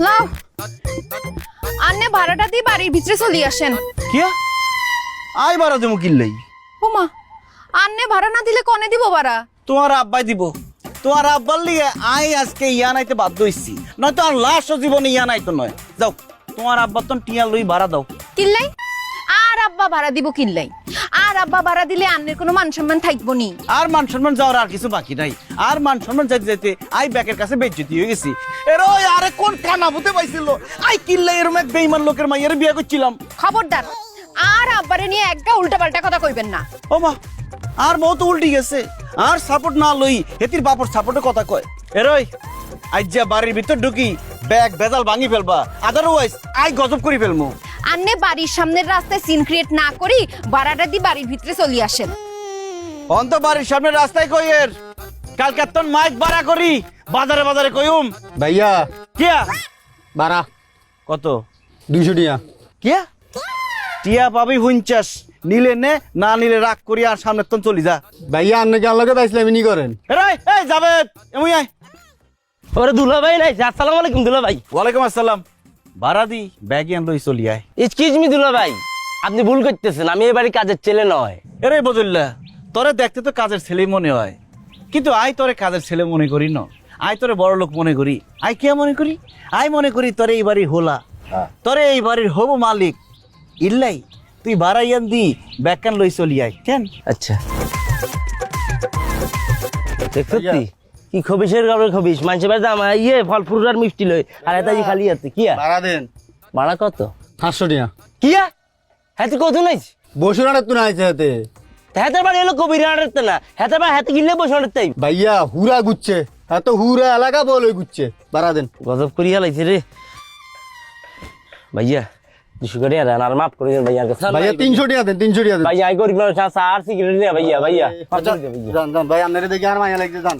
লাও আন্নে ভাড়াটা দিয়ে বাড়ির ভিতরে চলে আসেন। কিয়া আই বাড়া দেবো কিনলেই ওমা আন্নে ভাড়া না দিলে কনে দিব ভাড়া? তোমার আব্বাই দিব। তোমার আব্বার লিগে আই আজকে ইয়া নাইতে বাধ্য হইছি, নয়তো আর লাস্ট জীবনে ইয়া নাইতো নয়। যাও তোমার আব্বার তো টিয়া লই ভাড়া দাও। কিনলাই আর আব্বা ভাড়া দিব কিনলাই, আর আব্বা ভাড়া দিলে আন্নের কোনো মান সম্মান থাকবো নি। আর মান সম্মান যাওয়ার আর কিছু বাকি নাই। আর মান সম্মান যাইতে যাইতে আই ব্যাকের কাছে বেজ্জতি হয়ে গেছি। এর ওই আরে কোন কানা ভূতে পাইছিল, আই কিনলে এরকম এক বেঈমান লোকের মাইয়ারে বিয়ে করছিলাম। খবরদার আর আব্বারে নিয়ে একটা উল্টা পাল্টা কথা কইবেন না। ও মা, আর মৌ তো উল্টি গেছে। আর সাপোর্ট না লই হেতির বাপর সাপোর্টের কথা কয়। এরই আজ যা বাড়ির ভিতর ঢুকি ব্যাগ বেজাল ভাঙি ফেলবা, আদারওয়াইজ আই গজব করি ফেলমু। আন্নে বাড়ির সামনের রাস্তায় সিন ক্রিয়েট না করি ভাড়াটা দিয়ে বাড়ির ভিতরে চলে আসেন। অন্ত বাড়ির সামনে রাস্তায় কইয়ের কালকে তোর মাইক ভাড়া করি বাজারে বাজারে কইম। ভাইয়া কিয়া বাড়া কত? 200 টিয়া। কিয়া টিয়া পাবি 50, নিলে নে, না নিলে রাগ করি আর সামনে তোর চলি যা। ভাইয়া আপনি কি আল্লাহকে পাইছিলাম নি করেন? এরাই এই যাবে এমই আয়। ওরে দুলা ভাই নাই, আসসালামু আলাইকুম দুলা ভাই। ওয়ালাইকুম আসসালাম। ভাড়া দি ব্যাগ এন লই চলি আয়। এক্সকিউজ মি দুলা ভাই, আপনি ভুল করতেছেন, আমি এই বাড়ির কাজের ছেলে নয়। এরে বদুল্লাহ, তোরে দেখতে তো কাজের ছেলেই মনে হয়, কিন্তু আই তোরে কাজের ছেলে মনে করি না। আই তোরে বড় লোক মনে করি। আই কে মনে করি? আই মনে করি তোরে এই বাড়ির হোলা, তোরে এই বাড়ির হবু মালিক। ইল্লাই তুই ভাড়া ইয়ান দি ব্যাগ কান লই চলি আয় কেন? আচ্ছা সত্যি কি খবিসের গাবের খবিস মানুষের বাড়িতে আমার ইয়ে ফল ফ্রুট আর মিষ্টি লই আর এটা খালি আছে কিয়া ভাড়া দেন। ভাড়া কত? 500 টিয়া। কিয়া হ্যাঁ কত নাই বসুনার তো নাইছে হাতে। হাতের বাড়ি এলো কবির আড়তে না, হাতের বাড়ি হাতে কিনলে বসে আড়তে। ভাইয়া হুরা গুচ্ছে, এত হুরা এলাকা বলে গুচ্ছে। ভাড়া দেন। গজব করিয়া লাইছে রে ভাইয়া, 200 করে আর মাফ করে দেন ভাইয়া। ভাইয়া 300 টিয়া দেন, 300 টিয়া দেন। ভাইয়া আই গরিব মানুষ আর সিগারেট নিয়ে ভাইয়া ভাইয়া যান যান ভাই, আপনারে দেখে আর মায়া লাগছে, যান।